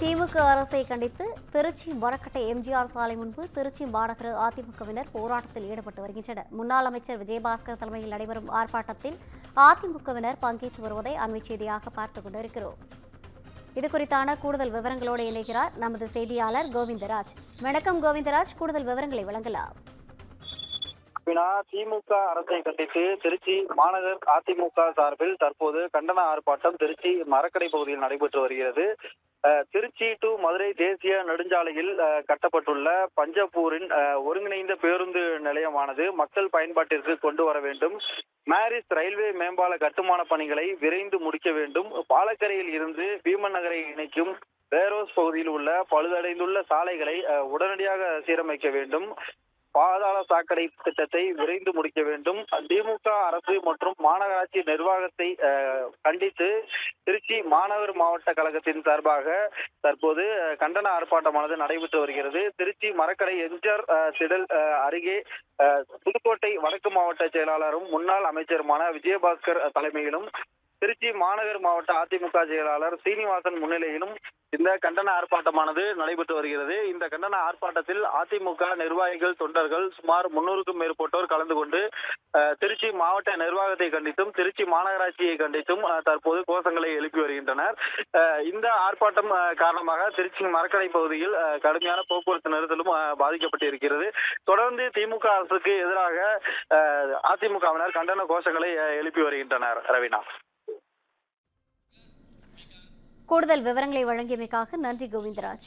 திமுக அரசை கண்டித்து திருச்சி மரக்கட்டை எம்ஜிஆர் சாலை முன்பு திருச்சி மாநகர அதிமுகவினர் போராட்டத்தில் ஈடுபட்டு வருகின்றனர். முன்னாள் அமைச்சர் விஜயபாஸ்கர் தலைமையில் நடைபெறும் ஆர்ப்பாட்டத்தில் அதிமுகவினர் பங்கேற்று வருவதை அண்மைச் செய்தியாக பார்த்துக் கொண்டிருக்கிறோம். இதுகுறித்தான கூடுதல் விவரங்களோடு இணைகிறார் நமது செய்தியாளர் கோவிந்தராஜ். வணக்கம் கோவிந்தராஜ், கூடுதல் விவரங்களை வழங்கலாம். திமுக அரசை கண்டித்து திருச்சி மாநகர் அதிமுக சார்பில் தற்போது கண்டன ஆர்ப்பாட்டம் திருச்சி மரக்கடை பகுதியில் நடைபெற்று வருகிறது. திருச்சி டு மதுரை தேசிய நெடுஞ்சாலையில் கட்டப்பட்டுள்ள பஞ்சப்பூரின் ஒருங்கிணைந்த பேருந்து நிலையமானது மக்கள் பயன்பாட்டிற்கு கொண்டு வர வேண்டும். மாரிஸ் ரயில்வே மேம்பால கட்டுமான பணிகளை விரைந்து முடிக்க வேண்டும். பாலக்கரையில் இருந்து பீமன் நகரை இணைக்கும் வேரோஸ் பகுதியில் உள்ள பழுதடைந்துள்ள சாலைகளை உடனடியாக சீரமைக்க வேண்டும். பாதாள சாக்கடை திட்டத்தை விரைந்து முடிக்க வேண்டும். திமுக அரசு மற்றும் மாநகராட்சி நிர்வாகத்தை கண்டித்து திருச்சி மாநகர் மாவட்ட கழகத்தின் சார்பாக தற்போது கண்டன ஆர்ப்பாட்டமானது நடைபெற்று வருகிறது. திருச்சி மரக்கடை எம்ஜிஆர் திடல் அருகே புதுக்கோட்டை வடக்கு மாவட்ட செயலாளரும் முன்னாள் அமைச்சருமான விஜயபாஸ்கர் தலைமையிலும் திருச்சி மாநகர் மாவட்ட அதிமுக செயலாளர் சீனிவாசன் முன்னிலையிலும் இந்த கண்டன ஆர்ப்பாட்டமானது நடைபெற்று வருகிறது. இந்த கண்டன ஆர்ப்பாட்டத்தில் அதிமுக நிர்வாகிகள், தொண்டர்கள் சுமார் 300க்கும் மேற்பட்டோர் கலந்து கொண்டு திருச்சி மாவட்ட நிர்வாகத்தை கண்டித்தும் திருச்சி மாநகராட்சியை கண்டித்தும் தற்போது கோஷங்களை எழுப்பி வருகின்றனர். இந்த ஆர்ப்பாட்டம் காரணமாக திருச்சி மரக்கடை பகுதியில் கடுமையான போக்குவரத்து நெரிசலும் பாதிக்கப்பட்டிருக்கிறது. தொடர்ந்து திமுக அரசுக்கு எதிராக அதிமுகவினர் கண்டன கோஷங்களை எழுப்பி வருகின்றனர். ரவீனா, கூடுதல் விவரங்களை வழங்கியமைக்காக நன்றி கோவிந்தராஜ்.